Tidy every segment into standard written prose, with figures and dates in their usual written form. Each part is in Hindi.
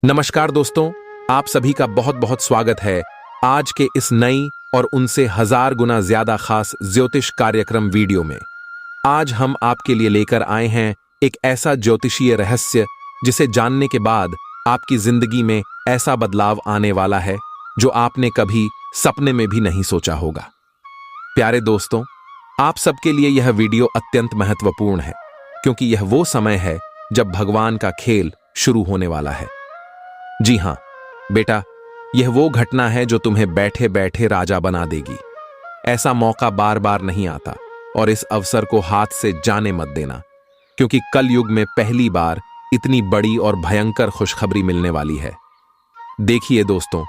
नमस्कार दोस्तों, आप सभी का बहुत बहुत स्वागत है आज के इस नई और उनसे 1000 गुना ज्यादा खास ज्योतिष कार्यक्रम वीडियो में। आज हम आपके लिए लेकर आए हैं एक ऐसा ज्योतिषीय रहस्य जिसे जानने के बाद आपकी जिंदगी में ऐसा बदलाव आने वाला है जो आपने कभी सपने में भी नहीं सोचा होगा। प्यारे दोस्तों, आप सबके लिए यह वीडियो अत्यंत महत्वपूर्ण है क्योंकि यह वो समय है जब भगवान का खेल शुरू होने वाला है। जी हां बेटा, यह वो घटना है जो तुम्हें बैठे बैठे राजा बना देगी। ऐसा मौका बार बार नहीं आता और इस अवसर को हाथ से जाने मत देना, क्योंकि कल युग में पहली बार इतनी बड़ी और भयंकर खुशखबरी मिलने वाली है। देखिए दोस्तों,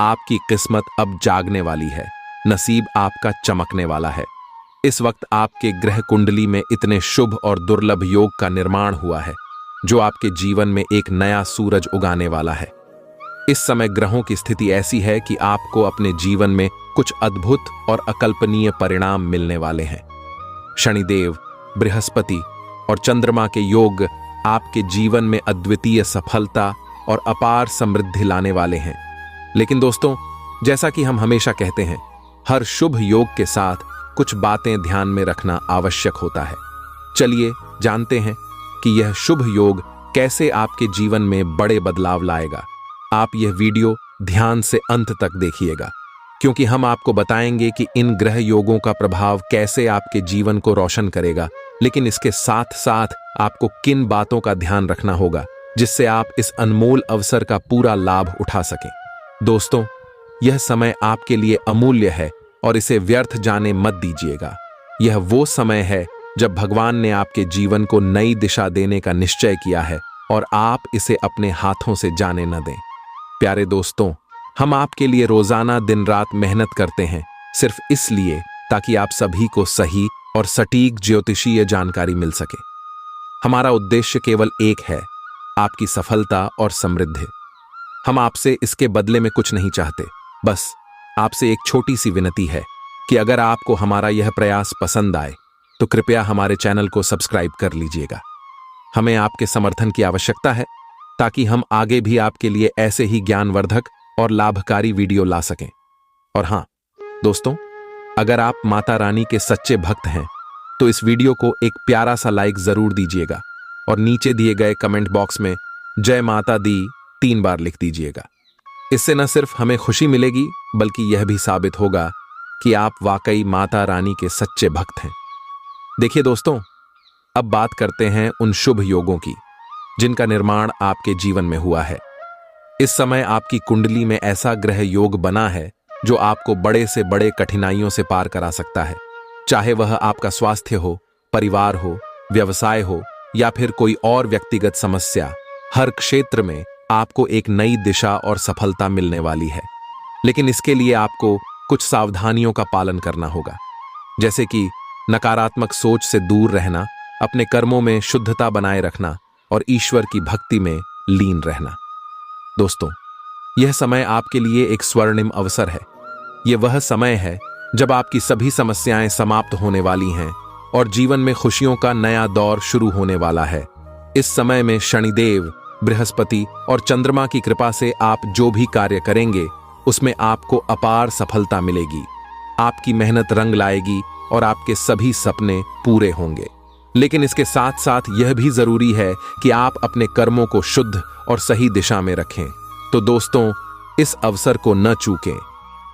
आपकी किस्मत अब जागने वाली है, नसीब आपका चमकने वाला है। इस वक्त आपके ग्रह कुंडली में इतने शुभ और दुर्लभ योग का निर्माण हुआ है जो आपके जीवन में एक नया सूरज उगाने वाला है। इस समय ग्रहों की स्थिति ऐसी है कि आपको अपने जीवन में कुछ अद्भुत और अकल्पनीय परिणाम मिलने वाले हैं। शनिदेव, बृहस्पति और चंद्रमा के योग आपके जीवन में अद्वितीय सफलता और अपार समृद्धि लाने वाले हैं। लेकिन दोस्तों, जैसा कि हम हमेशा कहते हैं, हर शुभ योग के साथ कुछ बातें ध्यान में रखना आवश्यक होता है। चलिए जानते हैं कि यह शुभ योग कैसे आपके जीवन में बड़े बदलाव लाएगा। आप यह वीडियो ध्यान से अंत तक देखिएगा, क्योंकि हम आपको बताएंगे कि इन ग्रह योगों का प्रभाव कैसे आपके जीवन को रोशन करेगा, लेकिन इसके साथ साथ आपको किन बातों का ध्यान रखना होगा जिससे आप इस अनमोल अवसर का पूरा लाभ उठा सकें। दोस्तों, यह समय आपके लिए अमूल्य है और इसे व्यर्थ जाने मत दीजिएगा। यह वो समय है जब भगवान ने आपके जीवन को नई दिशा देने का निश्चय किया है और आप इसे अपने हाथों से जाने न दें। प्यारे दोस्तों, हम आपके लिए रोजाना दिन रात मेहनत करते हैं सिर्फ इसलिए ताकि आप सभी को सही और सटीक ज्योतिषीय जानकारी मिल सके। हमारा उद्देश्य केवल एक है, आपकी सफलता और समृद्धि। हम आपसे इसके बदले में कुछ नहीं चाहते, बस आपसे एक छोटी सी विनती है कि अगर आपको हमारा यह प्रयास पसंद आए तो कृपया हमारे चैनल को सब्सक्राइब कर लीजिएगा। हमें आपके समर्थन की आवश्यकता है ताकि हम आगे भी आपके लिए ऐसे ही ज्ञानवर्धक और लाभकारी वीडियो ला सकें। और हां दोस्तों, अगर आप माता रानी के सच्चे भक्त हैं तो इस वीडियो को एक प्यारा सा लाइक जरूर दीजिएगा और नीचे दिए गए कमेंट बॉक्स में जय माता दी 3 बार लिख दीजिएगा। इससे न सिर्फ हमें खुशी मिलेगी बल्कि यह भी साबित होगा कि आप वाकई माता रानी के सच्चे भक्त हैं। देखिए दोस्तों, अब बात करते हैं उन शुभ योगों की जिनका निर्माण आपके जीवन में हुआ है। इस समय आपकी कुंडली में ऐसा ग्रह योग बना है जो आपको बड़े से बड़े कठिनाइयों से पार करा सकता है, चाहे वह आपका स्वास्थ्य हो, परिवार हो, व्यवसाय हो या फिर कोई और व्यक्तिगत समस्या। हर क्षेत्र में आपको एक नई दिशा और सफलता मिलने वाली है। लेकिन इसके लिए आपको कुछ सावधानियों का पालन करना होगा, जैसे कि नकारात्मक सोच से दूर रहना, अपने कर्मों में शुद्धता बनाए रखना और ईश्वर की भक्ति में लीन रहना। दोस्तों, यह समय आपके लिए एक स्वर्णिम अवसर है। यह वह समय है जब आपकी सभी समस्याएं समाप्त होने वाली हैं और जीवन में खुशियों का नया दौर शुरू होने वाला है। इस समय में शनिदेव, बृहस्पति और चंद्रमा की कृपा से आप जो भी कार्य करेंगे उसमें आपको अपार सफलता मिलेगी। आपकी मेहनत रंग लाएगी और आपके सभी सपने पूरे होंगे। लेकिन इसके साथ साथ यह भी जरूरी है कि आप अपने कर्मों को शुद्ध और सही दिशा में रखें। तो दोस्तों, इस अवसर को न चूकें।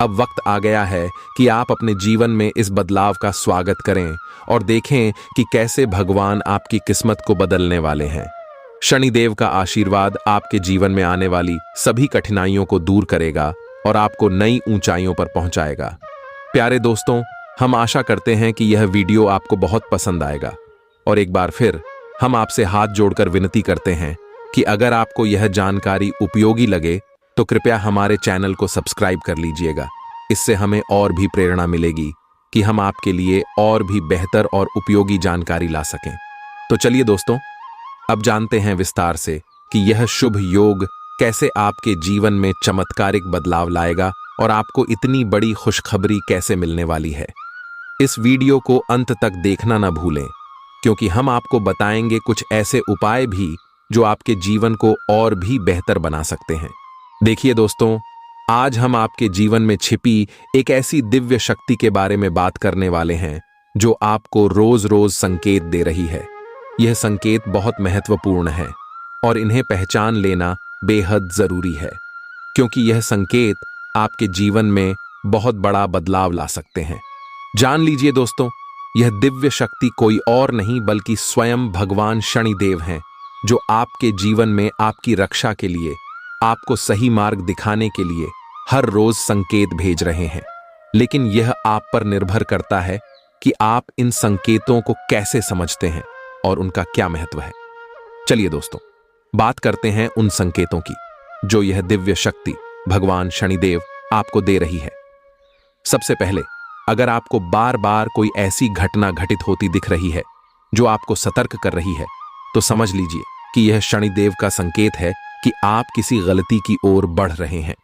अब वक्त आ गया है कि आप अपने जीवन में इस बदलाव का स्वागत करें और देखें कि कैसे भगवान आपकी किस्मत को बदलने वाले हैं। शनिदेव का आशीर्वाद आपके जीवन में आने वाली सभी कठिनाइयों को दूर करेगा और आपको नई ऊंचाइयों पर पहुंचाएगा। प्यारे दोस्तों, हम आशा करते हैं कि यह वीडियो आपको बहुत पसंद आएगा और एक बार फिर हम आपसे हाथ जोड़कर विनती करते हैं कि अगर आपको यह जानकारी उपयोगी लगे तो कृपया हमारे चैनल को सब्सक्राइब कर लीजिएगा। इससे हमें और भी प्रेरणा मिलेगी कि हम आपके लिए और भी बेहतर और उपयोगी जानकारी ला सकें। तो चलिए दोस्तों, अब जानते हैं विस्तार से कि यह शुभ योग कैसे आपके जीवन में चमत्कारिक बदलाव लाएगा और आपको इतनी बड़ी खुशखबरी कैसे मिलने वाली है। इस वीडियो को अंत तक देखना न भूलें, क्योंकि हम आपको बताएंगे कुछ ऐसे उपाय भी जो आपके जीवन को और भी बेहतर बना सकते हैं। देखिए दोस्तों, आज हम आपके जीवन में छिपी एक ऐसी दिव्य शक्ति के बारे में बात करने वाले हैं जो आपको रोज रोज संकेत दे रही है। यह संकेत बहुत महत्वपूर्ण है और इन्हें पहचान लेना बेहद जरूरी है, क्योंकि यह संकेत आपके जीवन में बहुत बड़ा बदलाव ला सकते हैं। जान लीजिए दोस्तों, यह दिव्य शक्ति कोई और नहीं बल्कि स्वयं भगवान शनिदेव हैं, जो आपके जीवन में आपकी रक्षा के लिए, आपको सही मार्ग दिखाने के लिए हर रोज संकेत भेज रहे हैं। लेकिन यह आप पर निर्भर करता है कि आप इन संकेतों को कैसे समझते हैं और उनका क्या महत्व है। चलिए दोस्तों, बात करते हैं उन संकेतों की जो यह दिव्य शक्ति भगवान शनिदेव आपको दे रही है। सबसे पहले, अगर आपको बार बार कोई ऐसी घटना घटित होती दिख रही है जो आपको सतर्क कर रही है, तो समझ लीजिए कि यह शनिदेव का संकेत है कि आप किसी गलती की ओर बढ़ रहे हैं।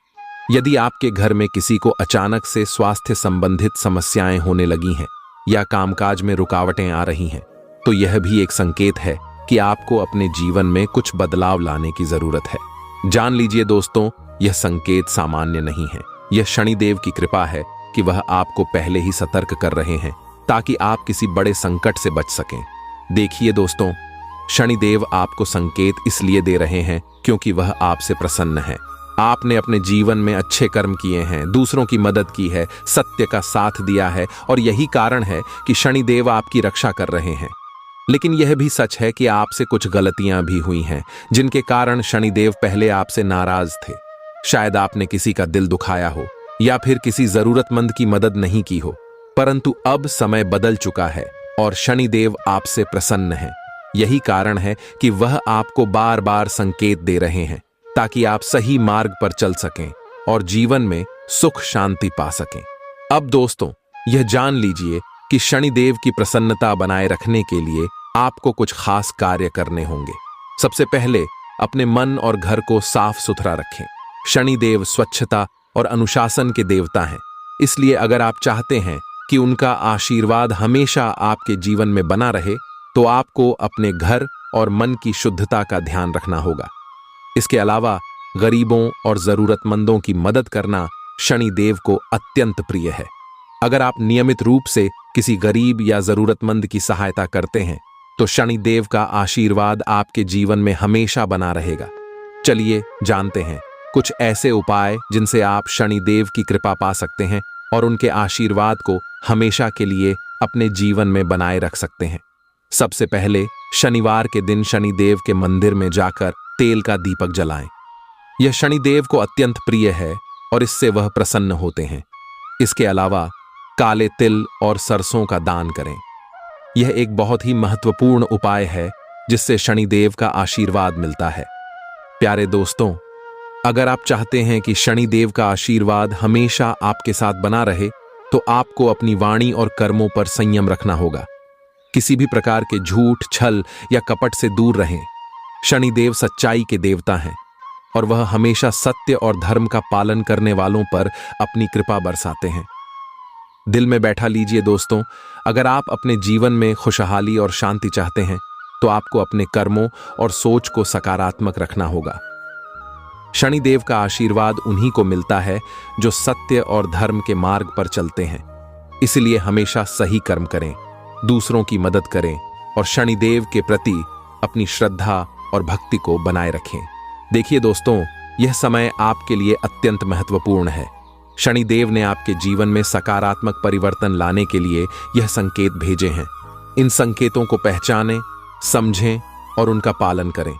यदि आपके घर में किसी को अचानक से स्वास्थ्य संबंधित समस्याएं होने लगी हैं या कामकाज में रुकावटें आ रही हैं, तो यह भी एक संकेत है कि आपको अपने जीवन में कुछ बदलाव लाने की जरूरत है। जान लीजिए दोस्तों, यह संकेत सामान्य नहीं है। यह शनिदेव की कृपा है कि वह आपको पहले ही सतर्क कर रहे हैं ताकि आप किसी बड़े संकट से बच सकें। देखिए दोस्तों, शनिदेव आपको संकेत इसलिए दे रहे हैं क्योंकि वह आपसे प्रसन्न है। आपने अपने जीवन में अच्छे कर्म किए हैं, दूसरों की मदद की है, सत्य का साथ दिया है और यही कारण है कि शनिदेव आपकी रक्षा कर रहे हैं। लेकिन यह भी सच है कि आपसे कुछ गलतियां भी हुई हैं जिनके कारण शनिदेव पहले आपसे नाराज थे। शायद आपने किसी का दिल दुखाया हो या फिर किसी जरूरतमंद की मदद नहीं की हो, परंतु अब समय बदल चुका है और शनिदेव आपसे प्रसन्न है। यही कारण है कि वह आपको बार बार संकेत दे रहे हैं ताकि आप सही मार्ग पर चल सकें और जीवन में सुख शांति पा सकें। अब दोस्तों, यह जान लीजिए कि शनिदेव की प्रसन्नता बनाए रखने के लिए आपको कुछ खास कार्य करने होंगे। सबसे पहले, अपने मन और घर को साफ सुथरा रखें। शनिदेव स्वच्छता और अनुशासन के देवता हैं, इसलिए अगर आप चाहते हैं कि उनका आशीर्वाद हमेशा आपके जीवन में बना रहे, तो आपको अपने घर और मन की शुद्धता का ध्यान रखना होगा। इसके अलावा गरीबों और जरूरतमंदों की मदद करना शनिदेव को अत्यंत प्रिय है। अगर आप नियमित रूप से किसी गरीब या जरूरतमंद की सहायता करते हैं, तो शनिदेव का आशीर्वाद आपके जीवन में हमेशा बना रहेगा। चलिए जानते हैं कुछ ऐसे उपाय जिनसे आप शनिदेव की कृपा पा सकते हैं और उनके आशीर्वाद को हमेशा के लिए अपने जीवन में बनाए रख सकते हैं। सबसे पहले, शनिवार के दिन शनिदेव के मंदिर में जाकर तेल का दीपक जलाएं। यह शनिदेव को अत्यंत प्रिय है और इससे वह प्रसन्न होते हैं। इसके अलावा काले तिल और सरसों का दान करें। यह एक बहुत ही महत्वपूर्ण उपाय है जिससे शनिदेव का आशीर्वाद मिलता है। प्यारे दोस्तों, अगर आप चाहते हैं कि शनिदेव का आशीर्वाद हमेशा आपके साथ बना रहे, तो आपको अपनी वाणी और कर्मों पर संयम रखना होगा। किसी भी प्रकार के झूठ, छल या कपट से दूर रहें। शनिदेव सच्चाई के देवता हैं और वह हमेशा सत्य और धर्म का पालन करने वालों पर अपनी कृपा बरसाते हैं। दिल में बैठा लीजिए दोस्तों, अगर आप अपने जीवन में खुशहाली और शांति चाहते हैं, तो आपको अपने कर्मों और सोच को सकारात्मक रखना होगा। शनिदेव का आशीर्वाद उन्हीं को मिलता है जो सत्य और धर्म के मार्ग पर चलते हैं। इसलिए हमेशा सही कर्म करें, दूसरों की मदद करें और शनिदेव के प्रति अपनी श्रद्धा और भक्ति को बनाए रखें। देखिए दोस्तों, यह समय आपके लिए अत्यंत महत्वपूर्ण है। शनिदेव ने आपके जीवन में सकारात्मक परिवर्तन लाने के लिए यह संकेत भेजे हैं। इन संकेतों को पहचानें, समझें और उनका पालन करें।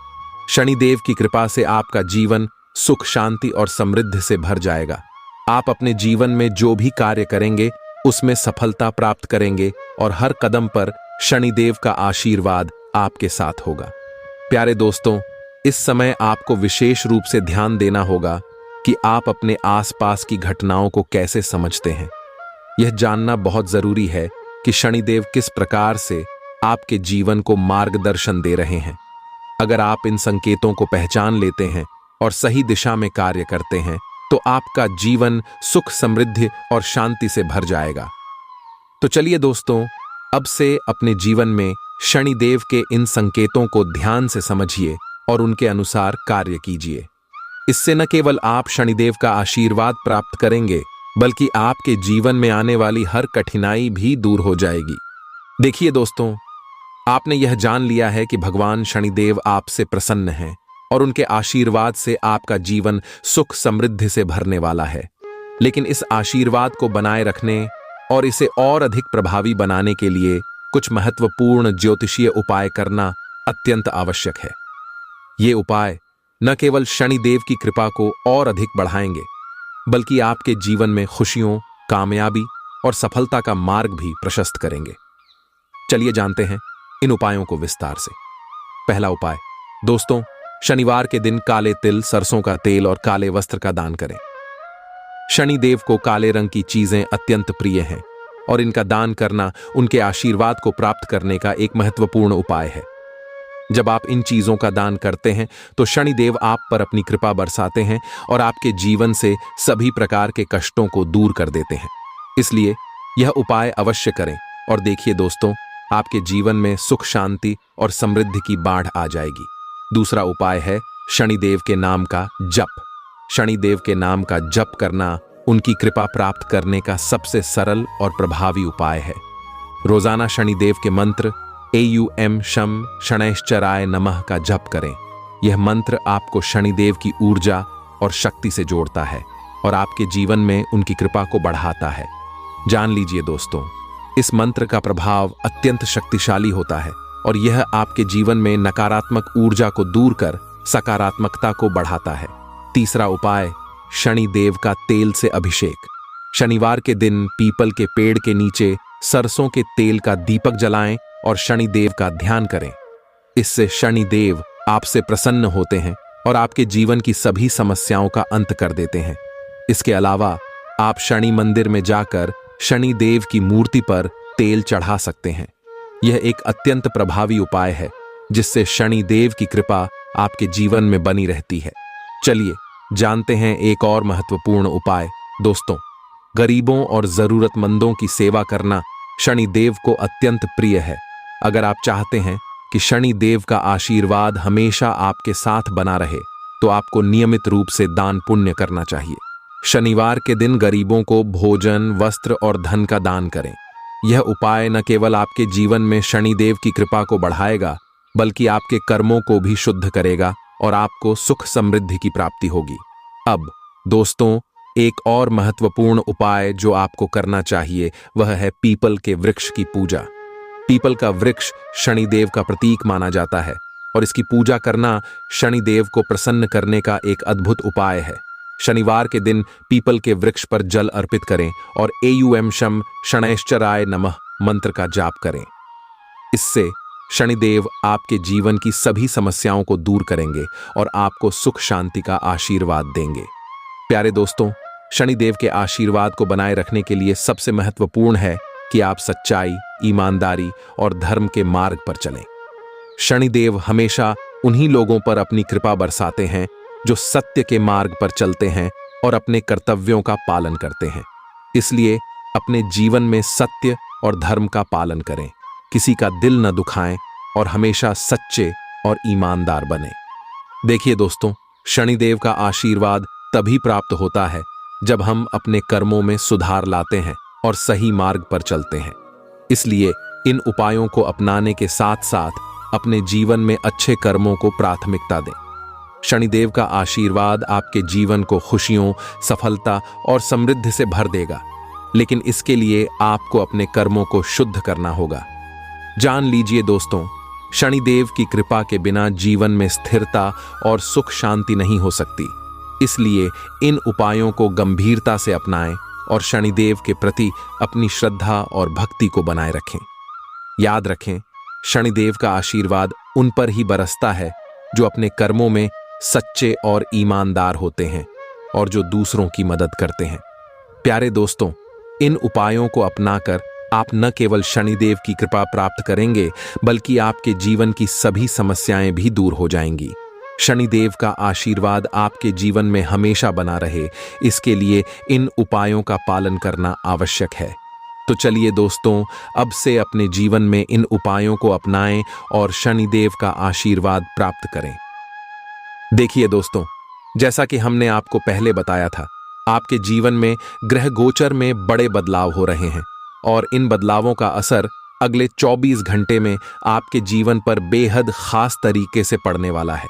शनिदेव की कृपा से आपका जीवन सुख, शांति और समृद्धि से भर जाएगा। आप अपने जीवन में जो भी कार्य करेंगे उसमें सफलता प्राप्त करेंगे और हर कदम पर शनिदेव का आशीर्वाद आपके साथ होगा। प्यारे दोस्तों, इस समय आपको विशेष रूप से ध्यान देना होगा कि आप अपने आसपास की घटनाओं को कैसे समझते हैं। यह जानना बहुत जरूरी है कि शनिदेव किस प्रकार से आपके जीवन को मार्गदर्शन दे रहे हैं। अगर आप इन संकेतों को पहचान लेते हैं और सही दिशा में कार्य करते हैं, तो आपका जीवन सुख, समृद्धि और शांति से भर जाएगा। तो चलिए दोस्तों, अब से अपने जीवन में शनिदेव के इन संकेतों को ध्यान से समझिए और उनके अनुसार कार्य कीजिए। इससे न केवल आप शनिदेव का आशीर्वाद प्राप्त करेंगे, बल्कि आपके जीवन में आने वाली हर कठिनाई भी दूर हो जाएगी। देखिए दोस्तों, आपने यह जान लिया है कि भगवान शनिदेव आपसे प्रसन्न हैं और उनके आशीर्वाद से आपका जीवन सुख समृद्धि से भरने वाला है। लेकिन इस आशीर्वाद को बनाए रखने और इसे और अधिक प्रभावी बनाने के लिए कुछ महत्वपूर्ण ज्योतिषीय उपाय करना अत्यंत आवश्यक है। ये उपाय न केवल शनिदेव की कृपा को और अधिक बढ़ाएंगे, बल्कि आपके जीवन में खुशियों, कामयाबी और सफलता का मार्ग भी प्रशस्त करेंगे। चलिए जानते हैं इन उपायों को विस्तार से। पहला उपाय, दोस्तों, शनिवार के दिन काले तिल, सरसों का तेल और काले वस्त्र का दान करें। शनिदेव को काले रंग की चीजें अत्यंत प्रिय हैं और इनका दान करना उनके आशीर्वाद को प्राप्त करने का एक महत्वपूर्ण उपाय है। जब आप इन चीजों का दान करते हैं तो शनिदेव आप पर अपनी कृपा बरसाते हैं और आपके जीवन से सभी प्रकार के कष्टों को दूर कर देते हैं। इसलिए यह उपाय अवश्य करें और देखिए दोस्तों, आपके जीवन में सुख, शांति और समृद्धि की बाढ़ आ जाएगी। दूसरा उपाय है शनिदेव के नाम का जप। शनिदेव के नाम का जप करना उनकी कृपा प्राप्त करने का सबसे सरल और प्रभावी उपाय है। रोजाना शनिदेव के मंत्र एयूएम शम शनैश्चराय नमः का जप करें। यह मंत्र आपको शनिदेव की ऊर्जा और शक्ति से जोड़ता है और आपके जीवन में उनकी कृपा को बढ़ाता है। जान लीजिए दोस्तों, इस मंत्र का प्रभाव अत्यंत शक्तिशाली होता है और यह आपके जीवन में नकारात्मक ऊर्जा को दूर कर सकारात्मकता को बढ़ाता है। तीसरा उपाय, शनिदेव का तेल से अभिषेक। शनिवार के दिन पीपल के पेड़ के नीचे सरसों के तेल का दीपक जलाएं और शनिदेव का ध्यान करें। इससे शनिदेव आपसे प्रसन्न होते हैं और आपके जीवन की सभी समस्याओं का अंत कर देते हैं। इसके अलावा आप शनि मंदिर में जाकर शनिदेव की मूर्ति पर तेल चढ़ा सकते हैं। यह एक अत्यंत प्रभावी उपाय है जिससे शनिदेव की कृपा आपके जीवन में बनी रहती है। चलिए जानते हैं एक और महत्वपूर्ण उपाय। दोस्तों, गरीबों और जरूरतमंदों की सेवा करना शनिदेव को अत्यंत प्रिय है। अगर आप चाहते हैं कि शनिदेव का आशीर्वाद हमेशा आपके साथ बना रहे, तो आपको नियमित रूप से दान पुण्य करना चाहिए। शनिवार के दिन गरीबों को भोजन, वस्त्र और धन का दान करें। यह उपाय न केवल आपके जीवन में शनिदेव की कृपा को बढ़ाएगा, बल्कि आपके कर्मों को भी शुद्ध करेगा और आपको सुख समृद्धि की प्राप्ति होगी। अब दोस्तों, एक और महत्वपूर्ण उपाय जो आपको करना चाहिए वह है पीपल के वृक्ष की पूजा। पीपल का वृक्ष शनिदेव का प्रतीक माना जाता है और इसकी पूजा करना शनिदेव को प्रसन्न करने का एक अद्भुत उपाय है। शनिवार के दिन पीपल के वृक्ष पर जल अर्पित करें और एयूएम शम शनैश्चराय नमः मंत्र का जाप करें। इससे शनिदेव आपके जीवन की सभी समस्याओं को दूर करेंगे और आपको सुख शांति का आशीर्वाद देंगे। प्यारे दोस्तों, शनिदेव के आशीर्वाद को बनाए रखने के लिए सबसे महत्वपूर्ण है कि आप सच्चाई, ईमानदारी और धर्म के मार्ग पर चलें। शनिदेव हमेशा उन्हीं लोगों पर अपनी कृपा बरसाते हैं जो सत्य के मार्ग पर चलते हैं और अपने कर्तव्यों का पालन करते हैं। इसलिए अपने जीवन में सत्य और धर्म का पालन करें, किसी का दिल न दुखाएं और हमेशा सच्चे और ईमानदार बने। देखिए दोस्तों, शनिदेव का आशीर्वाद तभी प्राप्त होता है जब हम अपने कर्मों में सुधार लाते हैं और सही मार्ग पर चलते हैं। इसलिए इन उपायों को अपनाने के साथ साथ अपने जीवन में अच्छे कर्मों को प्राथमिकता दें। शनिदेव का आशीर्वाद आपके जीवन को खुशियों, सफलता और समृद्धि से भर देगा, लेकिन इसके लिए आपको अपने कर्मों को शुद्ध करना होगा। जान लीजिए दोस्तों, शनिदेव की कृपा के बिना जीवन में स्थिरता और सुख शांति नहीं हो सकती। इसलिए इन उपायों को गंभीरता से अपनाएं और शनिदेव के प्रति अपनी श्रद्धा और भक्ति को बनाए रखें। याद रखें, शनिदेव का आशीर्वाद उन पर ही बरसता है जो अपने कर्मों में सच्चे और ईमानदार होते हैं और जो दूसरों की मदद करते हैं। प्यारे दोस्तों, इन उपायों को अपनाकर आप न केवल शनिदेव की कृपा प्राप्त करेंगे, बल्कि आपके जीवन की सभी समस्याएं भी दूर हो जाएंगी। शनिदेव का आशीर्वाद आपके जीवन में हमेशा बना रहे, इसके लिए इन उपायों का पालन करना आवश्यक है। तो चलिए दोस्तों, अब से अपने जीवन में इन उपायों को अपनाएं और शनिदेव का आशीर्वाद प्राप्त करें। देखिए दोस्तों, जैसा कि हमने आपको पहले बताया था, आपके जीवन में ग्रह गोचर में बड़े बदलाव हो रहे हैं और इन बदलावों का असर अगले 24 घंटे में आपके जीवन पर बेहद खास तरीके से पड़ने वाला है।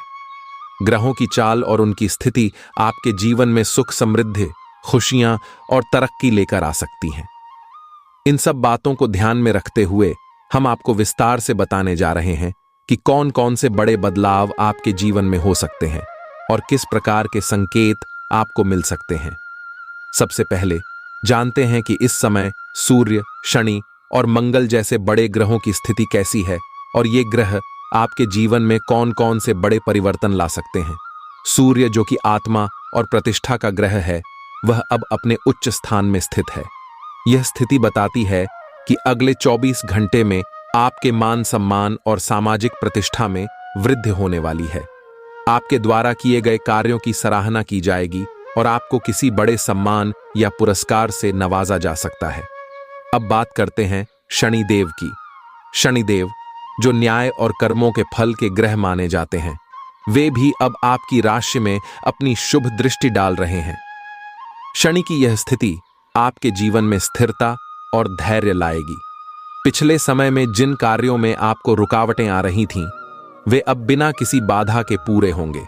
ग्रहों की चाल और उनकी स्थिति आपके जीवन में सुख, समृद्धि, खुशियां और तरक्की लेकर आ सकती हैं। इन सब बातों को ध्यान में रखते हुए हम आपको विस्तार से बताने जा रहे हैं कि कौन कौन से बड़े बदलाव आपके जीवन में हो सकते हैं और किस प्रकार के संकेत आपको मिल सकते हैं। सबसे पहले जानते हैं कि इस समय सूर्य, शनि और मंगल जैसे बड़े ग्रहों की स्थिति कैसी है और ये ग्रह आपके जीवन में कौन कौन से बड़े परिवर्तन ला सकते हैं। सूर्य, जो कि आत्मा और प्रतिष्ठा का ग्रह है, वह अब अपने उच्च स्थान में स्थित है। यह स्थिति बताती है कि अगले 24 घंटे में आपके मान सम्मान और सामाजिक प्रतिष्ठा में वृद्धि होने वाली है। आपके द्वारा किए गए कार्यों की सराहना की जाएगी और आपको किसी बड़े सम्मान या पुरस्कार से नवाजा जा सकता है। अब बात करते हैं शनिदेव की। शनिदेव, जो न्याय और कर्मों के फल के ग्रह माने जाते हैं, वे भी अब आपकी राशि में अपनी शुभ दृष्टि डाल रहे हैं। शनि की यह स्थिति आपके जीवन में स्थिरता और धैर्य लाएगी। पिछले समय में जिन कार्यों में आपको रुकावटें आ रही थीं, वे अब बिना किसी बाधा के पूरे होंगे।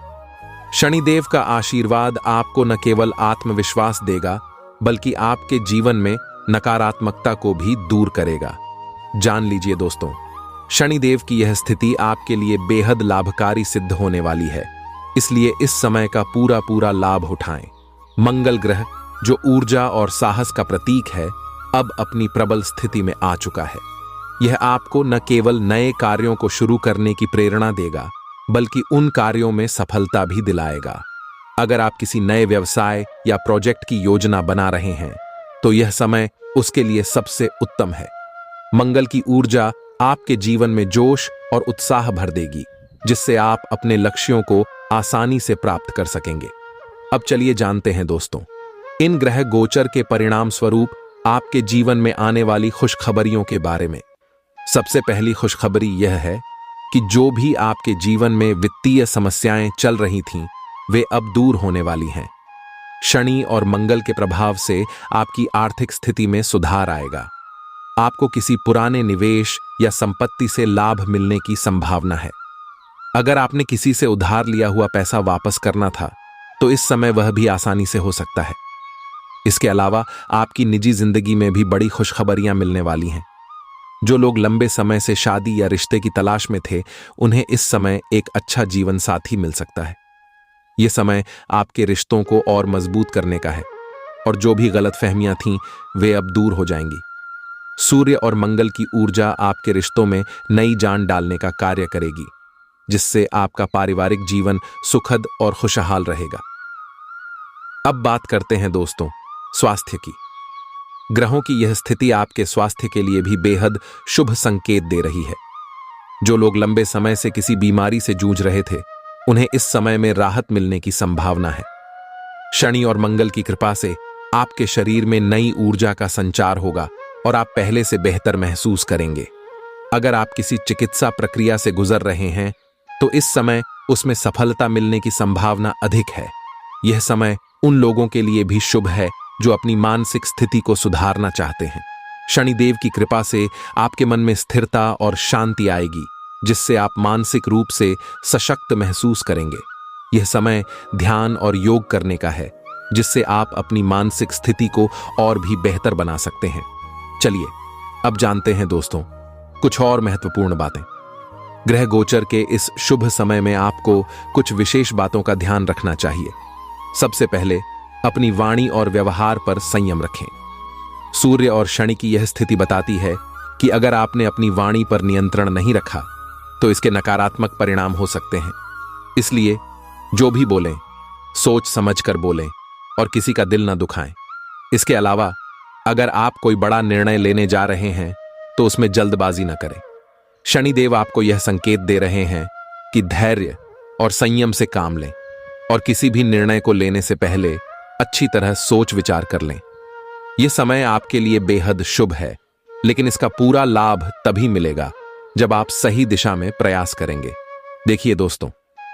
शनिदेव का आशीर्वाद आपको न केवल आत्मविश्वास देगा, बल्कि आपके जीवन में नकारात्मकता को भी दूर करेगा। जान लीजिए दोस्तों, शनिदेव की यह स्थिति आपके लिए बेहद लाभकारी सिद्ध होने वाली है, इसलिए इस समय का पूरा पूरा लाभ उठाएं। मंगल ग्रह, जो ऊर्जा और साहस का प्रतीक है, अब अपनी प्रबल स्थिति में आ चुका है। यह आपको न केवल नए कार्यों को शुरू करने की प्रेरणा देगा, बल्कि उन कार्यों में सफलता भी दिलाएगा। अगर आप किसी नए व्यवसाय या प्रोजेक्ट की योजना बना रहे हैं, तो यह समय उसके लिए सबसे उत्तम है। मंगल की ऊर्जा आपके जीवन में जोश और उत्साह भर देगी, जिससे आप अपने लक्ष्यों को आसानी से प्राप्त कर सकेंगे। अब चलिए जानते हैं दोस्तों, इन ग्रह गोचर के परिणाम स्वरूप आपके जीवन में आने वाली खुशखबरियों के बारे में। सबसे पहली खुशखबरी यह है कि जो भी आपके जीवन में वित्तीय समस्याएं चल रही थीं, वे अब दूर होने वाली हैं। शनि और मंगल के प्रभाव से आपकी आर्थिक स्थिति में सुधार आएगा। आपको किसी पुराने निवेश या संपत्ति से लाभ मिलने की संभावना है। अगर आपने किसी से उधार लिया हुआ पैसा वापस करना था, तो इस समय वह भी आसानी से हो सकता है। इसके अलावा आपकी निजी जिंदगी में भी बड़ी खुशखबरियां मिलने वाली हैं। जो लोग लंबे समय से शादी या रिश्ते की तलाश में थे, उन्हें इस समय एक अच्छा जीवन साथी मिल सकता है। यह समय आपके रिश्तों को और मजबूत करने का है और जो भी गलतफहमियां थीं, वे अब दूर हो जाएंगी। सूर्य और मंगल की ऊर्जा आपके रिश्तों में नई जान डालने का कार्य करेगी, जिससे आपका पारिवारिक जीवन सुखद और खुशहाल रहेगा। अब बात करते हैं दोस्तों स्वास्थ्य की। ग्रहों की यह स्थिति आपके स्वास्थ्य के लिए भी बेहद शुभ संकेत दे रही है। जो लोग लंबे समय से किसी बीमारी से जूझ रहे थे, उन्हें इस समय में राहत मिलने की संभावना है। शनि और मंगल की कृपा से आपके शरीर में नई ऊर्जा का संचार होगा और आप पहले से बेहतर महसूस करेंगे। अगर आप किसी चिकित्सा प्रक्रिया से गुजर रहे हैं, तो इस समय उसमें सफलता मिलने की संभावना अधिक है। यह समय उन लोगों के लिए भी शुभ है जो अपनी मानसिक स्थिति को सुधारना चाहते हैं। शनिदेव की कृपा से आपके मन में स्थिरता और शांति आएगी, जिससे आप मानसिक रूप से सशक्त महसूस करेंगे। यह समय ध्यान और योग करने का है, जिससे आप अपनी मानसिक स्थिति को और भी बेहतर बना सकते हैं। चलिए अब जानते हैं दोस्तों कुछ और महत्वपूर्ण बातें। ग्रह गोचर के इस शुभ समय में आपको कुछ विशेष बातों का ध्यान रखना चाहिए। सबसे पहले अपनी वाणी और व्यवहार पर संयम रखें। सूर्य और शनि की यह स्थिति बताती है कि अगर आपने अपनी वाणी पर नियंत्रण नहीं रखा, तो इसके नकारात्मक परिणाम हो सकते हैं। इसलिए जो भी बोलें, सोच समझ कर बोलें और किसी का दिल न दुखाएं। इसके अलावा अगर आप कोई बड़ा निर्णय लेने जा रहे हैं, तो उसमें जल्दबाजी न करें। शनिदेव आपको यह संकेत दे रहे हैं कि धैर्य और संयम से काम लें और किसी भी निर्णय को लेने से पहले अच्छी तरह सोच विचार कर लें। यह समय आपके लिए बेहद शुभ है, लेकिन इसका पूरा लाभ तभी मिलेगा जब आप सही दिशा में प्रयास करेंगे। देखिए दोस्तों,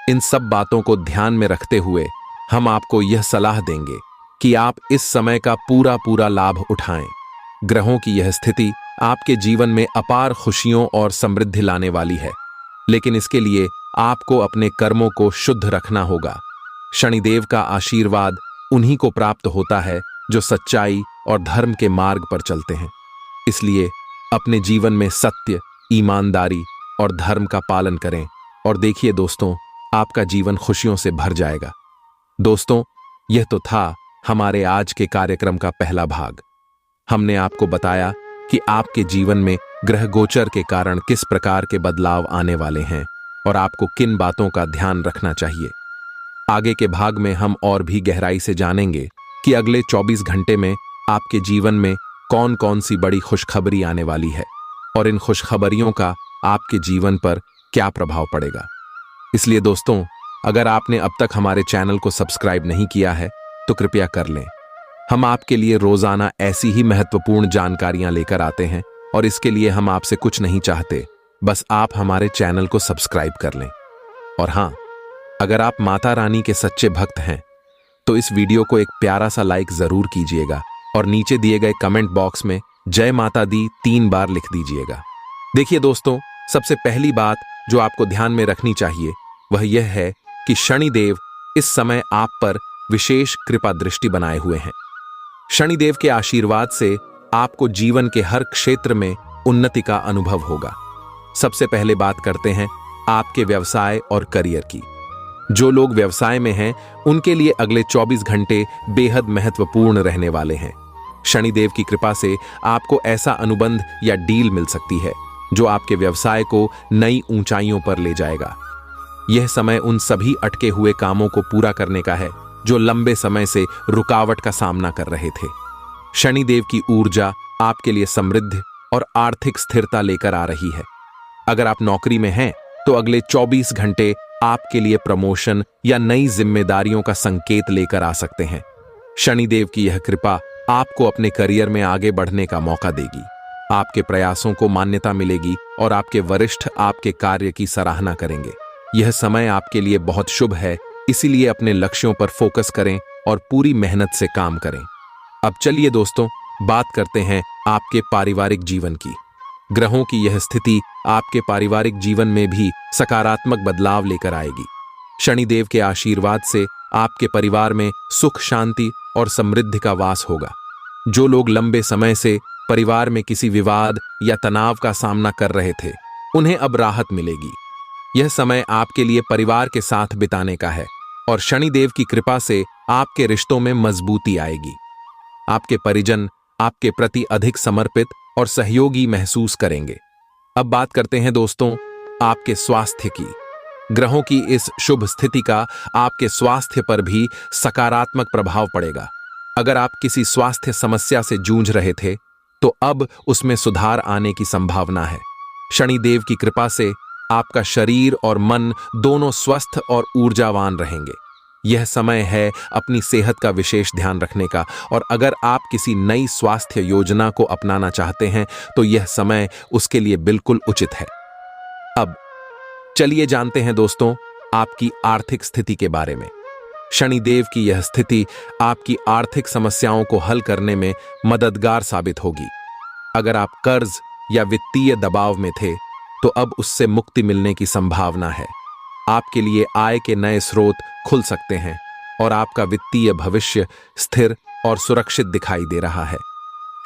इन सब बातों को ध्यान में रखते हुए हम आपको यह सलाह देंगे कि आप इस समय का पूरा पूरा लाभ उठाएं। ग्रहों की यह स्थिति आपके जीवन में अपार खुशियों और समृद्धि लाने वाली है, लेकिन इसके लिए आपको अपने कर्मों को शुद्ध रखना होगा। शनिदेव का आशीर्वाद उन्हीं को प्राप्त होता है जो सच्चाई और धर्म के मार्ग पर चलते हैं। इसलिए अपने जीवन में सत्य, ईमानदारी और धर्म का पालन करें और देखिए दोस्तों, आपका जीवन खुशियों से भर जाएगा। दोस्तों, यह तो था हमारे आज के कार्यक्रम का पहला भाग। हमने आपको बताया कि आपके जीवन में ग्रह गोचर के कारण किस प्रकार के बदलाव आने वाले हैं और आपको किन बातों का ध्यान रखना चाहिए। आगे के भाग में हम और भी गहराई से जानेंगे कि अगले 24 घंटे में आपके जीवन में कौन कौन सी बड़ी खुशखबरी आने वाली है और इन खुशखबरियों का आपके जीवन पर क्या प्रभाव पड़ेगा। इसलिए दोस्तों, अगर आपने अब तक हमारे चैनल को सब्सक्राइब नहीं किया है तो कृपया कर लें। हम आपके लिए रोजाना ऐसी ही महत्वपूर्ण जानकारियां लेकर आते हैं और इसके लिए हम आपसे कुछ नहीं चाहते, बस आप हमारे चैनल को सब्सक्राइब कर लें। और हां, अगर आप माता रानी के सच्चे भक्त हैं तो इस वीडियो को एक प्यारा सा लाइक जरूर कीजिएगा और नीचे दिए गए कमेंट बॉक्स में जय माता दी 3 बार लिख दीजिएगा। देखिए दोस्तों, सबसे पहली बात जो आपको ध्यान में रखनी चाहिए वह यह है कि शनिदेव इस समय आप पर विशेष कृपा दृष्टि बनाए हुए हैं। शनिदेव के आशीर्वाद से आपको जीवन के हर क्षेत्र में उन्नति का अनुभव होगा। सबसे पहले बात करते हैं आपके व्यवसाय और करियर की। जो लोग व्यवसाय में हैं उनके लिए अगले 24 घंटे बेहद महत्वपूर्ण रहने वाले हैं। शनिदेव की कृपा से आपको ऐसा अनुबंध या डील मिल सकती है जो आपके व्यवसाय को नई ऊंचाइयों पर ले जाएगा। यह समय उन सभी अटके हुए कामों को पूरा करने का है जो लंबे समय से रुकावट का सामना कर रहे थे। शनिदेव की ऊर्जा आपके लिए समृद्धि और आर्थिक स्थिरता लेकर आ रही है। अगर आप नौकरी में हैं तो अगले 24 घंटे आपके लिए प्रमोशन या नई जिम्मेदारियों का संकेत लेकर आ सकते हैं। शनिदेव की यह कृपा आपको अपने करियर में आगे बढ़ने का मौका देगी। आपके प्रयासों को मान्यता मिलेगी और आपके वरिष्ठ आपके कार्य की सराहना करेंगे। यह समय आपके लिए बहुत शुभ है, इसीलिए अपने लक्ष्यों पर फोकस करें और पूरी मेहनत से काम करें। अब चलिए दोस्तों, बात करते हैं आपके पारिवारिक जीवन की। ग्रहों की यह स्थिति आपके पारिवारिक जीवन में भी सकारात्मक बदलाव लेकर आएगी। शनिदेव के आशीर्वाद से आपके परिवार में सुख, शांति और समृद्धि का वास होगा। जो लोग लंबे समय से परिवार में किसी विवाद या तनाव का सामना कर रहे थे, उन्हें अब राहत मिलेगी। यह समय आपके लिए परिवार के साथ बिताने का है और शनिदेव की कृपा से आपके रिश्तों में मजबूती आएगी। आपके परिजन आपके प्रति अधिक समर्पित और सहयोगी महसूस करेंगे। अब बात करते हैं दोस्तों आपके स्वास्थ्य की। ग्रहों की इस शुभ स्थिति का आपके स्वास्थ्य पर भी सकारात्मक प्रभाव पड़ेगा। अगर आप किसी स्वास्थ्य समस्या से जूझ रहे थे तो अब उसमें सुधार आने की संभावना है। शनिदेव की कृपा से आपका शरीर और मन दोनों स्वस्थ और ऊर्जावान रहेंगे। यह समय है अपनी सेहत का विशेष ध्यान रखने का और अगर आप किसी नई स्वास्थ्य योजना को अपनाना चाहते हैं तो यह समय उसके लिए बिल्कुल उचित है। अब चलिए जानते हैं दोस्तों आपकी आर्थिक स्थिति के बारे में। शनिदेव की यह स्थिति आपकी आर्थिक समस्याओं को हल करने में मददगार साबित होगी। अगर आप कर्ज या वित्तीय दबाव में थे तो अब उससे मुक्ति मिलने की संभावना है। आपके लिए आय के नए स्रोत खुल सकते हैं और आपका वित्तीय भविष्य स्थिर और सुरक्षित दिखाई दे रहा है।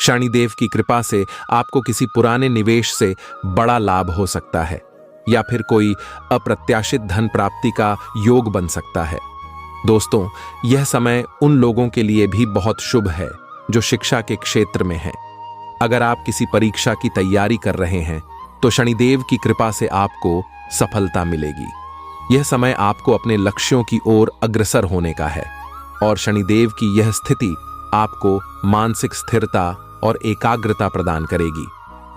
शनिदेव की कृपा से आपको किसी पुराने निवेश से बड़ा लाभ हो सकता है या फिर कोई अप्रत्याशित धन प्राप्ति का योग बन सकता है। दोस्तों, यह समय उन लोगों के लिए भी बहुत शुभ है जो शिक्षा के क्षेत्र में हैं। अगर आप किसी परीक्षा की तैयारी कर रहे हैं तो शनिदेव की कृपा से आपको सफलता मिलेगी। यह समय आपको अपने लक्ष्यों की ओर अग्रसर होने का है और शनिदेव की यह स्थिति आपको मानसिक स्थिरता और एकाग्रता प्रदान करेगी,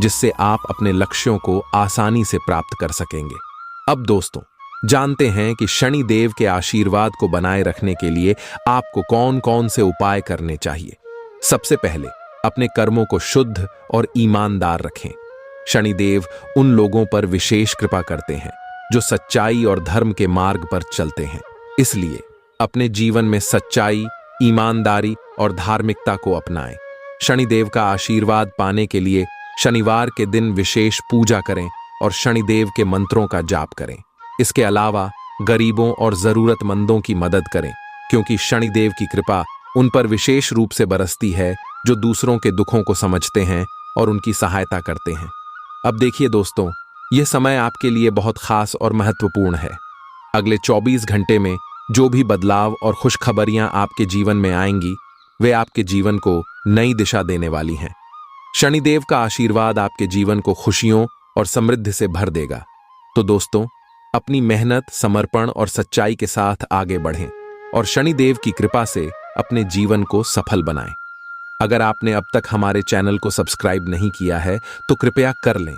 जिससे आप अपने लक्ष्यों को आसानी से प्राप्त कर सकेंगे। अब दोस्तों, जानते हैं कि शनिदेव के आशीर्वाद को बनाए रखने के लिए आपको कौन कौन से उपाय करने चाहिए। सबसे पहले अपने कर्मों को शुद्ध और ईमानदार रखें। शनिदेव उन लोगों पर विशेष कृपा करते हैं जो सच्चाई और धर्म के मार्ग पर चलते हैं। इसलिए अपने जीवन में सच्चाई, ईमानदारी और धार्मिकता को अपनाएं। शनिदेव का आशीर्वाद पाने के लिए शनिवार के दिन विशेष पूजा करें और शनिदेव के मंत्रों का जाप करें। इसके अलावा गरीबों और जरूरतमंदों की मदद करें, क्योंकि शनिदेव की कृपा उन पर विशेष रूप से बरसती है जो दूसरों के दुखों को समझते हैं और उनकी सहायता करते हैं। अब देखिए दोस्तों, यह समय आपके लिए बहुत खास और महत्वपूर्ण है। अगले 24 घंटे में जो भी बदलाव और खुशखबरियां आपके जीवन में आएंगी, वे आपके जीवन को नई दिशा देने वाली हैं। शनिदेव का आशीर्वाद आपके जीवन को खुशियों और समृद्धि से भर देगा। तो दोस्तों, अपनी मेहनत, समर्पण और सच्चाई के साथ आगे बढ़ें और शनिदेव की कृपा से अपने जीवन को सफल बनाएं। अगर आपने अब तक हमारे चैनल को सब्सक्राइब नहीं किया है तो कृपया कर लें।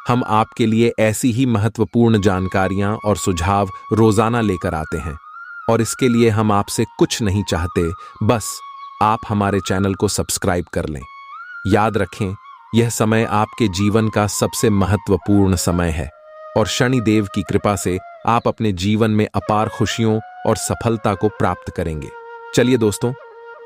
हम आपके लिए ऐसी ही महत्वपूर्ण जानकारियां और सुझाव रोजाना लेकर आते हैं, और इसके लिए हम आपसे कुछ नहीं चाहते, बस आप हमारे चैनल को सब्सक्राइब कर लें। याद रखें, यह समय आपके जीवन का सबसे महत्वपूर्ण समय है और शनिदेव की कृपा से आप अपने जीवन में अपार खुशियों और सफलता को प्राप्त करेंगे। चलिए दोस्तों,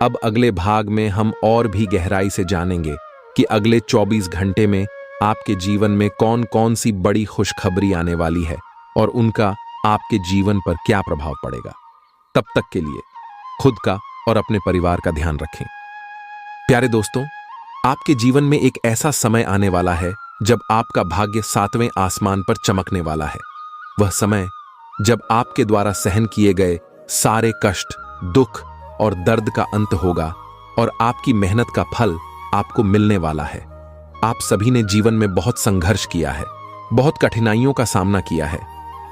अब अगले भाग में हम और भी गहराई से जानेंगे कि अगले 24 घंटे में आपके जीवन में कौन कौन सी बड़ी खुशखबरी आने वाली है और उनका आपके जीवन पर क्या प्रभाव पड़ेगा। तब तक के लिए खुद का और अपने परिवार का ध्यान रखें। प्यारे दोस्तों, आपके जीवन में एक ऐसा समय आने वाला है जब आपका भाग्य 7वें आसमान पर चमकने वाला है। वह समय जब आपके द्वारा सहन किए गए सारे कष्ट, दुख और दर्द का अंत होगा और आपकी मेहनत का फल आपको मिलने वाला है। आप सभी ने जीवन में बहुत संघर्ष किया है, बहुत कठिनाइयों का सामना किया है,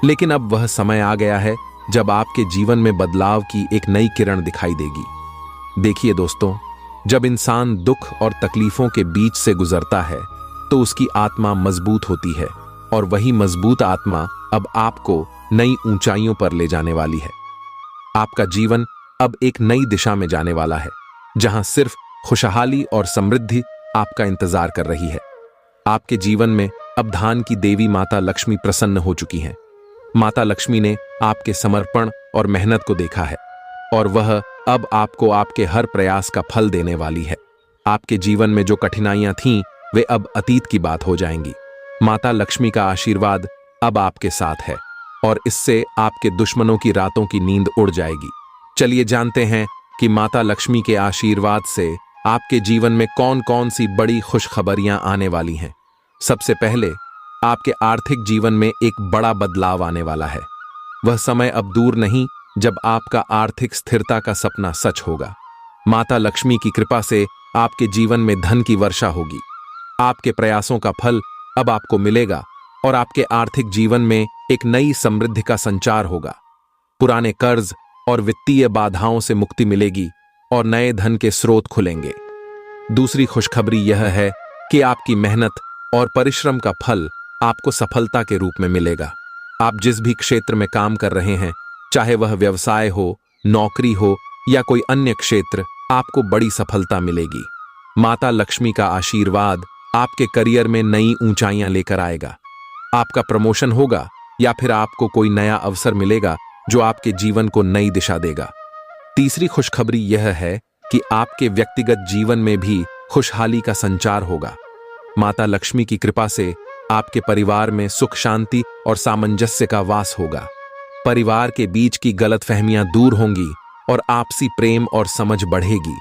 लेकिन अब वह समय आ गया है जब आपके जीवन में बदलाव की एक नई किरण दिखाई देगी। देखिए दोस्तों, जब इंसान दुख और तकलीफों के बीच से गुजरता है तो उसकी आत्मा मजबूत होती है, और वही मजबूत आत्मा अब आपको नई ऊंचाइयों पर ले जाने वाली है। आपका जीवन अब एक नई दिशा में जाने वाला है, जहां सिर्फ खुशहाली और समृद्धि आपका इंतजार कर रही है। आपके जीवन में अब धन की देवी माता लक्ष्मी प्रसन्न हो चुकी हैं। माता लक्ष्मी ने आपके समर्पण और मेहनत को देखा है, और वह अब आपको आपके हर प्रयास का फल देने वाली है। आपके जीवन में जो कठिनाइयां थीं, वे अब अतीत की बात हो जाएंगी। माता लक्ष्मी का आशीर्वाद अब आपके साथ है, और इससे आपके दुश्मनों की रातों की नींद उड़ जाएगी। चलिए जानते हैं कि माता लक्ष्मी के आशीर्वाद से आपके जीवन में कौन कौन सी बड़ी खुशखबरियां आने वाली हैं। सबसे पहले, आपके आर्थिक जीवन में एक बड़ा बदलाव आने वाला है। वह समय अब दूर नहीं जब आपका आर्थिक स्थिरता का सपना सच होगा। माता लक्ष्मी की कृपा से आपके जीवन में धन की वर्षा होगी। आपके प्रयासों का फल अब आपको मिलेगा और आपके आर्थिक जीवन में एक नई समृद्धि का संचार होगा। पुराने कर्ज और वित्तीय बाधाओं से मुक्ति मिलेगी और नए धन के स्रोत खुलेंगे। दूसरी खुशखबरी यह है कि आपकी मेहनत और परिश्रम का फल आपको सफलता के रूप में मिलेगा। आप जिस भी क्षेत्र में काम कर रहे हैं, चाहे वह व्यवसाय हो, नौकरी हो या कोई अन्य क्षेत्र, आपको बड़ी सफलता मिलेगी। माता लक्ष्मी का आशीर्वाद आपके करियर में नई ऊंचाइयां लेकर आएगा। आपका प्रमोशन होगा या फिर आपको कोई नया अवसर मिलेगा जो आपके जीवन को नई दिशा देगा। तीसरी खुशखबरी यह है कि आपके व्यक्तिगत जीवन में भी खुशहाली का संचार होगा। माता लक्ष्मी की कृपा से आपके परिवार में सुख, शांति और सामंजस्य का वास होगा। परिवार के बीच की गलतफहमियां दूर होंगी और आपसी प्रेम और समझ बढ़ेगी।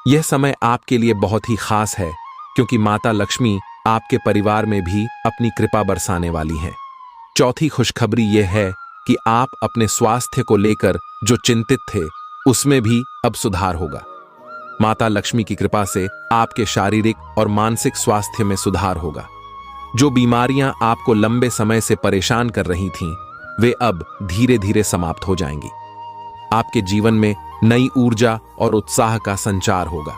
यह समय आपके लिए बहुत ही खास है, क्योंकि माता लक्ष्मी आपके परिवार में भी अपनी कृपा बरसाने वाली हैं। चौथी खुशखबरी यह है कि आप अपने स्वास्थ्य को लेकर जो चिंतित थे, उसमें भी अब सुधार होगा। माता लक्ष्मी की कृपा से आपके शारीरिक और मानसिक स्वास्थ्य में सुधार होगा। जो बीमारियां आपको लंबे समय से परेशान कर रही थीं, वे अब धीरे धीरे समाप्त हो जाएंगी। आपके जीवन में नई ऊर्जा और उत्साह का संचार होगा,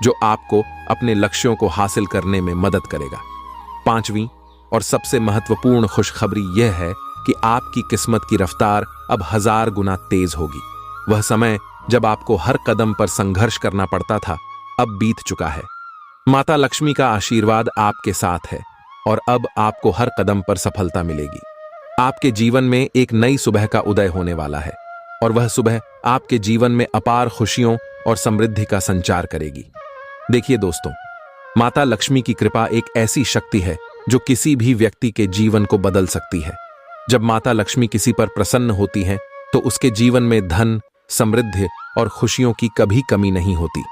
जो आपको अपने लक्ष्यों को हासिल करने में मदद करेगा। पांचवीं और सबसे महत्वपूर्ण खुशखबरी यह है कि आपकी किस्मत की रफ्तार अब 1000 गुना तेज होगी। वह समय जब आपको हर कदम पर संघर्ष करना पड़ता था, अब बीत चुका है। माता लक्ष्मी का आशीर्वाद आपके साथ है और अब आपको हर कदम पर सफलता मिलेगी। आपके जीवन में एक नई सुबह का उदय होने वाला है और वह सुबह आपके जीवन में अपार खुशियों और समृद्धि का संचार करेगी। देखिए दोस्तों, माता लक्ष्मी की कृपा एक ऐसी शक्ति है जो किसी भी व्यक्ति के जीवन को बदल सकती है। जब माता लक्ष्मी किसी पर प्रसन्न होती हैं तो उसके जीवन में धन, समृद्धि और खुशियों की कभी कमी नहीं होती।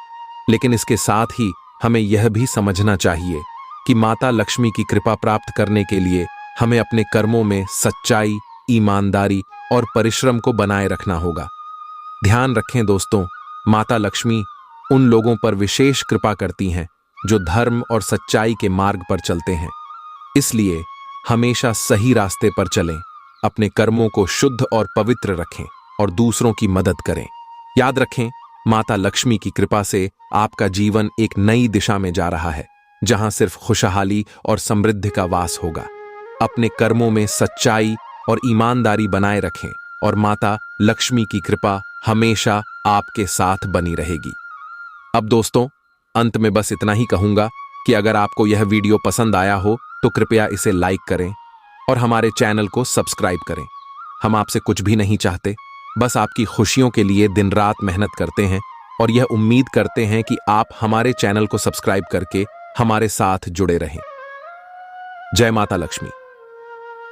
लेकिन इसके साथ ही हमें यह भी समझना चाहिए कि माता लक्ष्मी की कृपा प्राप्त करने के लिए हमें अपने कर्मों में सच्चाई, ईमानदारी और परिश्रम को बनाए रखना होगा। ध्यान रखें दोस्तों, माता लक्ष्मी उन लोगों पर विशेष कृपा करती हैं जो धर्म और सच्चाई के मार्ग पर चलते हैं। इसलिए हमेशा सही रास्ते पर चलें, अपने कर्मों को शुद्ध और पवित्र रखें और दूसरों की मदद करें। याद रखें, माता लक्ष्मी की कृपा से आपका जीवन एक नई दिशा में जा रहा है, जहां सिर्फ खुशहाली और समृद्धि का वास होगा। अपने कर्मों में सच्चाई और ईमानदारी बनाए रखें और माता लक्ष्मी की कृपा हमेशा आपके साथ बनी रहेगी। अब दोस्तों, अंत में बस इतना ही कहूंगा कि अगर आपको यह वीडियो पसंद आया हो तो कृपया इसे लाइक करें और हमारे चैनल को सब्सक्राइब करें। हम आपसे कुछ भी नहीं चाहते, बस आपकी खुशियों के लिए दिन रात मेहनत करते हैं और यह उम्मीद करते हैं कि आप हमारे चैनल को सब्सक्राइब करके हमारे साथ जुड़े रहें। जय माता लक्ष्मी।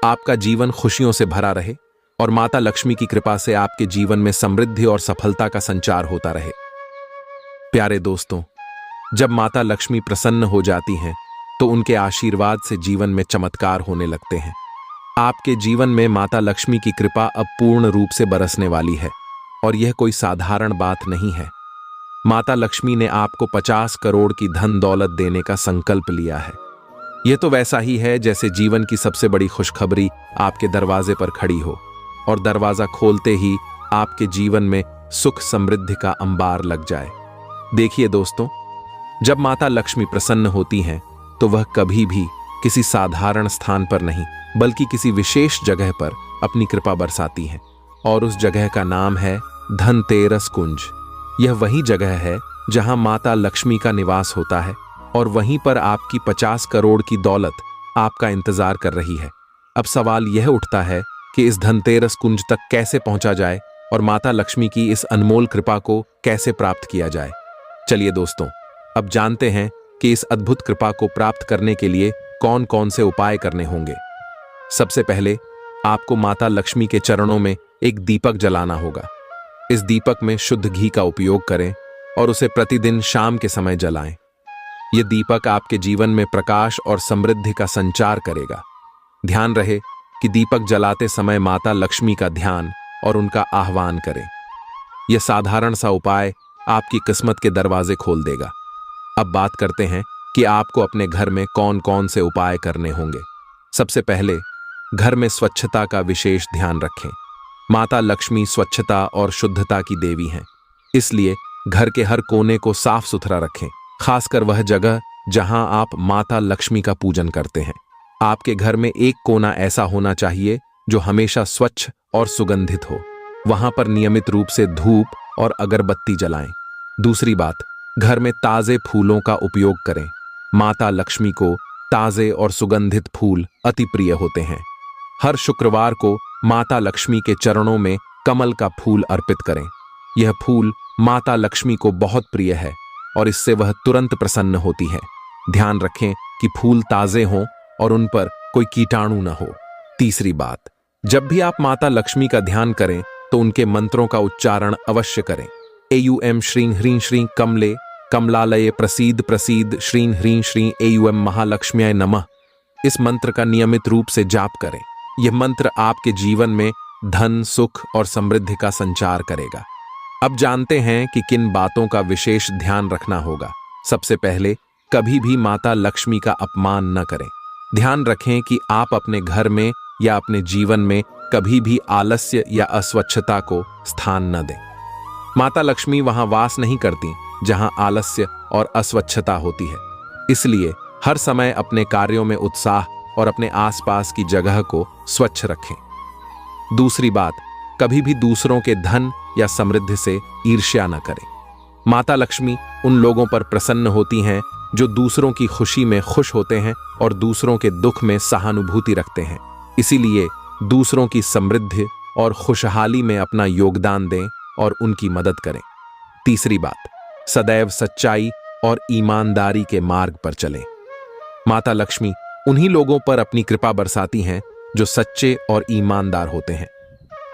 आपका जीवन खुशियों से भरा रहे और माता लक्ष्मी की कृपा से आपके जीवन में समृद्धि और सफलता का संचार होता रहे। प्यारे दोस्तों, जब माता लक्ष्मी प्रसन्न हो जाती हैं तो उनके आशीर्वाद से जीवन में चमत्कार होने लगते हैं। आपके जीवन में माता लक्ष्मी की कृपा अब पूर्ण रूप से बरसने वाली है और यह कोई साधारण बात नहीं है। माता लक्ष्मी ने आपको 50 करोड़ की धन दौलत देने का संकल्प लिया है। यह तो वैसा ही है जैसे जीवन की सबसे बड़ी खुशखबरी आपके दरवाजे पर खड़ी हो और दरवाजा खोलते ही आपके जीवन में सुख समृद्धि का अंबार लग जाए। देखिए दोस्तों, जब माता लक्ष्मी प्रसन्न होती हैं तो वह कभी भी किसी साधारण स्थान पर नहीं बल्कि किसी विशेष जगह पर अपनी कृपा बरसाती हैं और उस जगह का नाम है धनतेरस कुंज। यह वही जगह है जहां माता लक्ष्मी का निवास होता है और वहीं पर आपकी 50 करोड़ की दौलत आपका इंतजार कर रही है। अब सवाल यह उठता है कि इस धनतेरस कुंज तक कैसे पहुंचा जाए और माता लक्ष्मी की इस अनमोल कृपा को कैसे प्राप्त किया जाए। चलिए दोस्तों, अब जानते हैं कि इस अद्भुत कृपा को प्राप्त करने के लिए कौन कौन से उपाय करने होंगे। सबसे पहले आपको माता लक्ष्मी के चरणों में एक दीपक जलाना होगा। इस दीपक में शुद्ध घी का उपयोग करें और उसे प्रतिदिन शाम के समय जलाएं। यह दीपक आपके जीवन में प्रकाश और समृद्धि का संचार करेगा। ध्यान रहे कि दीपक जलाते समय माता लक्ष्मी का ध्यान और उनका आह्वान करें। यह साधारण सा उपाय आपकी किस्मत के दरवाजे खोल देगा। अब बात करते हैं कि आपको अपने घर में कौन कौन से उपाय करने होंगे। सबसे पहले घर में स्वच्छता का विशेष ध्यान रखें। माता लक्ष्मी स्वच्छता और शुद्धता की देवी हैं, इसलिए घर के हर कोने को साफ सुथरा रखें, खासकर वह जगह जहां आप माता लक्ष्मी का पूजन करते हैं। आपके घर में एक कोना ऐसा होना चाहिए जो हमेशा स्वच्छ और सुगंधित हो। वहां पर नियमित रूप से धूप और अगरबत्ती जलाएं। दूसरी बात, घर में ताजे फूलों का उपयोग करें। माता लक्ष्मी को ताजे और सुगंधित फूल अति प्रिय होते हैं। हर शुक्रवार को माता लक्ष्मी के चरणों में कमल का फूल अर्पित करें। यह फूल माता लक्ष्मी को बहुत प्रिय है और इससे वह तुरंत प्रसन्न होती है। ध्यान रखें कि फूल ताजे हों और उन पर कोई कीटाणु न हो। तीसरी बात, जब भी आप माता लक्ष्मी का ध्यान करें तो उनके मंत्रों का उच्चारण अवश्य करें। एयूएम श्रीं ह्रीं श्रीं कमले कमलालये प्रसीद प्रसीद श्रीं ह्रीं श्रीं एयूएम महालक्ष्म्याय नमः। इस मंत्र का नियमित रूप से जाप करें। यह मंत्र आपके जीवन में धन, सुख और समृद्धि का संचार करेगा। अब जानते हैं कि किन बातों का विशेष ध्यान रखना होगा। सबसे पहले, कभी भी माता लक्ष्मी का अपमान न करें। ध्यान रखें कि आप अपने घर में या अपने जीवन में कभी भी आलस्य या अस्वच्छता को स्थान न दें। माता लक्ष्मी वहां वास नहीं करती जहां आलस्य और अस्वच्छता होती है। इसलिए हर समय अपने कार्यों में उत्साह और अपने आसपास की जगह को स्वच्छ रखें। दूसरी बात, कभी भी दूसरों के धन या समृद्धि से ईर्ष्या न करें। माता लक्ष्मी उन लोगों पर प्रसन्न होती हैं जो दूसरों की खुशी में खुश होते हैं और दूसरों के दुख में सहानुभूति रखते हैं। इसीलिए दूसरों की समृद्धि और खुशहाली में अपना योगदान दें और उनकी मदद करें। तीसरी बात, सदैव सच्चाई और ईमानदारी के मार्ग पर चलें। माता लक्ष्मी उन्हीं लोगों पर अपनी कृपा बरसाती हैं जो सच्चे और ईमानदार होते हैं।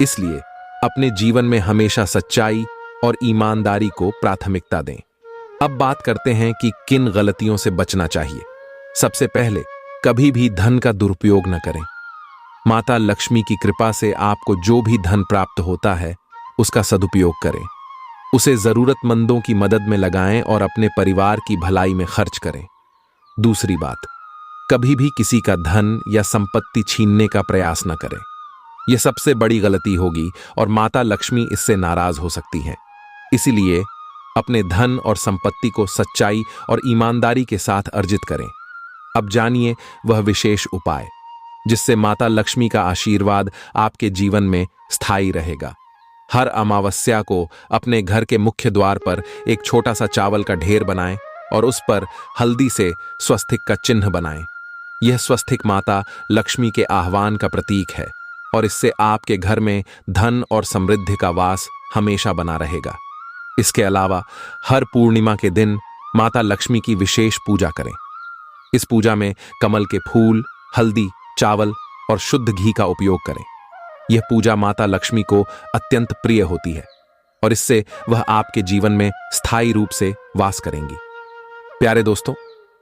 इसलिए अपने जीवन में हमेशा सच्चाई और ईमानदारी को प्राथमिकता दें। अब बात करते हैं कि किन गलतियों से बचना चाहिए। सबसे पहले, कभी भी धन का दुरुपयोग न करें। माता लक्ष्मी की कृपा से आपको जो भी धन प्राप्त होता है उसका सदुपयोग करें। उसे जरूरतमंदों की मदद में लगाएं और अपने परिवार की भलाई में खर्च करें। दूसरी बात, कभी भी किसी का धन या संपत्ति छीनने का प्रयास न करें। यह सबसे बड़ी गलती होगी और माता लक्ष्मी इससे नाराज हो सकती हैं। इसीलिए अपने धन और संपत्ति को सच्चाई और ईमानदारी के साथ अर्जित करें। अब जानिए वह विशेष उपाय जिससे माता लक्ष्मी का आशीर्वाद आपके जीवन में स्थायी रहेगा। हर अमावस्या को अपने घर के मुख्य द्वार पर एक छोटा सा चावल का ढेर बनाएं और उस पर हल्दी से स्वस्तिक का चिन्ह बनाएं। यह स्वस्तिक माता लक्ष्मी के आह्वान का प्रतीक है और इससे आपके घर में धन और समृद्धि का वास हमेशा बना रहेगा। इसके अलावा हर पूर्णिमा के दिन माता लक्ष्मी की विशेष पूजा करें। इस पूजा में कमल के फूल, हल्दी, चावल और शुद्ध घी का उपयोग करें। यह पूजा माता लक्ष्मी को अत्यंत प्रिय होती है और इससे वह आपके जीवन में स्थायी रूप से वास करेंगी। प्यारे दोस्तों,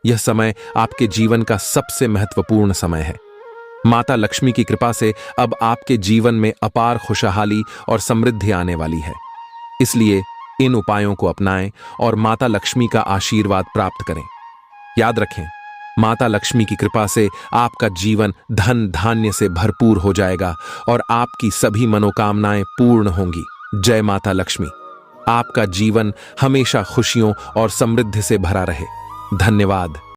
यह समय आपके जीवन का सबसे महत्वपूर्ण समय है। माता लक्ष्मी की कृपा से अब आपके जीवन में अपार खुशहाली और समृद्धि आने वाली है। इसलिए इन उपायों को अपनाएं और माता लक्ष्मी का आशीर्वाद प्राप्त करें। याद रखें, माता लक्ष्मी की कृपा से आपका जीवन धन धान्य से भरपूर हो जाएगा और आपकी सभी मनोकामनाएं पूर्ण होंगी। जय माता लक्ष्मी। आपका जीवन हमेशा खुशियों और समृद्धि से भरा रहे। धन्यवाद।